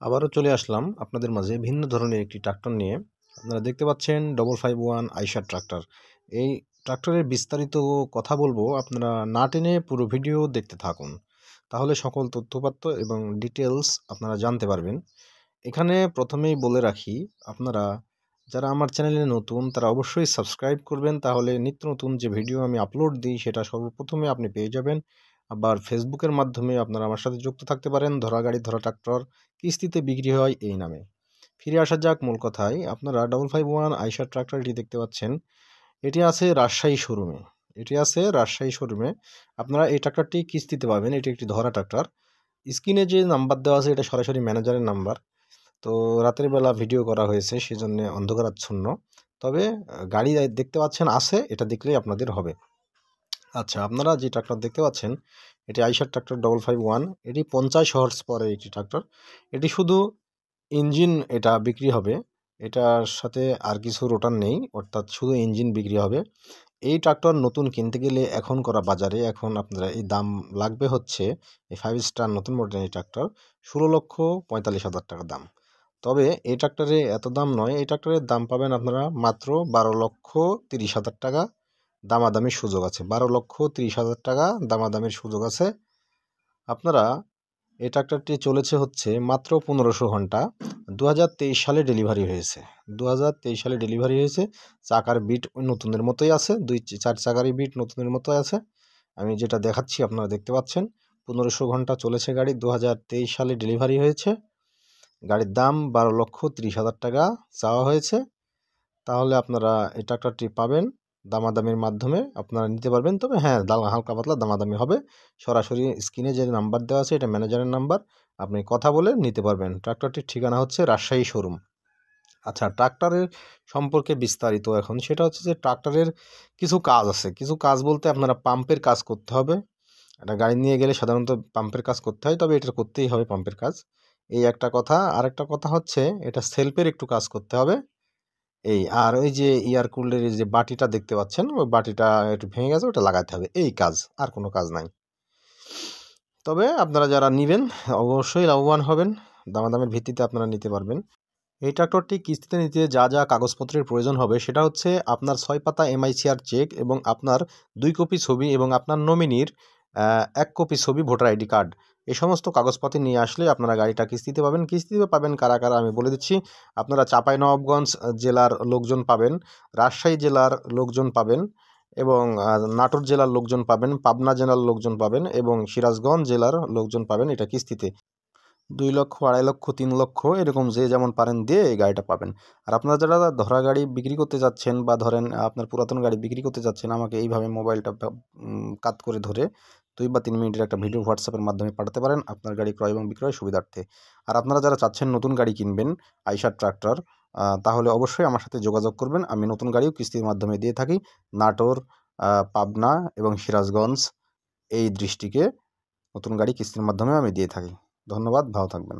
আবারও চলে আসলাম আপনাদের মাঝে ভিন্ন ধরনের একটি ট্রাক্টর নিয়ে। আপনারা দেখতে পাচ্ছেন 551 আইশার ট্রাক্টর। এই ট্রাক্টরের বিস্তারিত কথা বলবো, আপনারা না টেনে পুরো ভিডিও দেখতে থাকুন, তাহলে সকল তথ্যপাত্র এবং ডিটেলস আপনারা জানতে পারবেন। এখানে প্রথমেই বলে রাখি, আপনারা যারা আমার চ্যানেলে নতুন তারা অবশ্যই সাবস্ক্রাইব করবেন, তাহলে নিত্য নতুন যে ভিডিও আমি আপলোড দিই সেটা সর্বপ্রথমে আপনি পেয়ে যাবেন। আবার ফেসবুকের মাধ্যমে আপনারা আমার সাথে যুক্ত থাকতে পারেন, ধরা গাড়ি ধরা ট্রাক্টর কিস্তিতে বিক্রি হয় এই নামে। ফিরে আসা যাক মূল কথায়। আপনারা 551 আইশার ট্রাক্টরটি দেখতে পাচ্ছেন, এটি আছে রাজশাহী শোরুমে। আপনারা এই ট্রাক্টরটি কিস্তিতে পাবেন। এটি একটি ধরা ট্রাক্টর। স্ক্রিনে যে নাম্বার দেওয়া আছে এটা সরাসরি ম্যানেজারের নাম্বার। তো রাতের বেলা ভিডিও করা হয়েছে, সেজন্য অন্ধকারাচ্ছন্ন। তবে গাড়ি দেখতে পাচ্ছেন আছে, এটা দেখলেই আপনাদের হবে। আচ্ছা, আপনারা যে ট্রাক্টর দেখতে পাচ্ছেন এটি আইশার ট্রাক্টর 551। এটি 50 হর্স পাওয়ারের একটি ট্রাক্টর। এটি শুধু ইঞ্জিন এটা বিক্রি হবে, এটার সাথে আর কিছু রোটার নেই, অর্থাৎ শুধু ইঞ্জিন বিক্রি হবে। এই ট্রাক্টর নতুন কিনতে গেলে এখন করা বাজারে এখন আপনারা এই দাম লাগবে হচ্ছে, এই 5 স্টার নতুন মডেলের এই ট্রাক্টর 16,45,000 টাকা দাম। তবে এই ট্রাক্টরে এত দাম নয়, এই ট্রাক্টরের দাম পাবেন আপনারা মাত্র 12,30,000 টাকা। দামাদামির সুযোগ আছে, 12,30,000 টাকা দামাদামির সুযোগ আছে। আপনারা এই ট্রাক্টরটি চলেছে হচ্ছে মাত্র 1500 ঘন্টা। 2023 সালে ডেলিভারি হয়েছে। 2023 সালে ডেলিভারি হয়েছে। চাকার বিট নতুনের মতোই আছে, 2-4 চাকারই বিট নতুনের মতোই আছে। আমি যেটা দেখাচ্ছি আপনারা দেখতে পাচ্ছেন। 1500 ঘন্টা চলেছে গাড়ি, 2023 সালে ডেলিভারি হয়েছে। গাড়ির দাম 12,30,000 টাকা চাওয়া হয়েছে। তাহলে আপনারা এই ট্রাক্টরটি পাবেন দামাদামির মাধ্যমে, আপনারা নিতে পারবেন। তবে হ্যাঁ, হালকা পাতলা দামাদামি হবে। সরাসরি স্ক্রিনে যে নাম্বার দেওয়া আছে এটা ম্যানেজারের নাম্বার, আপনি কথা বলে নিতে পারবেন। ট্রাক্টরটির ঠিকানা হচ্ছে রাজশাহী শোরুম। আচ্ছা, ট্রাক্টরের সম্পর্কে বিস্তারিত এখন সেটা হচ্ছে যে ট্রাক্টরের কিছু কাজ আছে। কিছু কাজ বলতে আপনারা পাম্পের কাজ করতে হবে। একটা গাড়ি নিয়ে গেলে সাধারণত পাম্পের কাজ করতে হয়, তবে এটা করতেই হবে পাম্পের কাজ। এই একটা কথা। আরেকটা কথা হচ্ছে এটা সেলফের একটু কাজ করতে হবে। আর ওই যে এয়ার কুলারের যে বাটিটা দেখতে পাচ্ছেন, ওই বাটিটা একটু ভেঙে গেছে, ওটা লাগাতে হবে। এই কাজ, আর কোনো কাজ নাই। তবে আপনারা যারা নেবেন অবশ্যই লাভবান হবেন। দামাদামের ভিত্তিতে আপনারা নিতে পারবেন। এই ট্রাক্টরটি কিস্তিতে নিতে যা যা কাগজপত্রের প্রয়োজন হবে সেটা হচ্ছে আপনার 6 পাতা এমআইসিআর চেক এবং আপনার 2 কপি ছবি এবং আপনার নমিনির 1 কপি ছবি, ভোটার আইডি কার্ড। এই সমস্ত কাগজপত্র নিয়ে আসলে আপনারা গাড়িটা কিস্তিতে পাবেন। কিস্তিতে পাবেন কারা কারা আমি বলে দিচ্ছি। আপনারা চাঁপাইনবাবগঞ্জ জেলার লোকজন পাবেন, রাজশাহী জেলার লোকজন পাবেন এবং নাটোর জেলার লোকজন পাবেন, পাবনা জেলার লোকজন পাবেন এবং সিরাজগঞ্জ জেলার লোকজন পাবেন এটা কিস্তিতে। 2 লক্ষ, 2.5 লক্ষ, 3 লক্ষ এরকম যে যেমন পারেন দিয়ে এই গাড়িটা পাবেন। আর আপনারা যারা ধরা গাড়ি বিক্রি করতে যাচ্ছেন বা ধরেন আপনার পুরাতন গাড়ি বিক্রি করতে যাচ্ছেন, আমাকে এইভাবে মোবাইলটা কাত করে ধরে 2 বা 3 মিনিটের একটা ভিডিও হোয়াটসঅ্যাপের মাধ্যমে পাঠাতে পারেন আপনার গাড়ি ক্রয় এবং বিক্রয় সুবিধার্থে। আর আপনারা যারা চাচ্ছেন নতুন গাড়ি কিনবেন আইশার ট্রাক্টর, তাহলে অবশ্যই আমার সাথে যোগাযোগ করবেন। আমি নতুন গাড়িও কিস্তির মাধ্যমে দিয়ে থাকি। নাটোর, পাবনা এবং সিরাজগঞ্জ এই ডিস্ট্রিক্টে নতুন গাড়ি কিস্তির মাধ্যমে আমি দিয়ে থাকি। ধন্যবাদ, ভালো থাকবেন।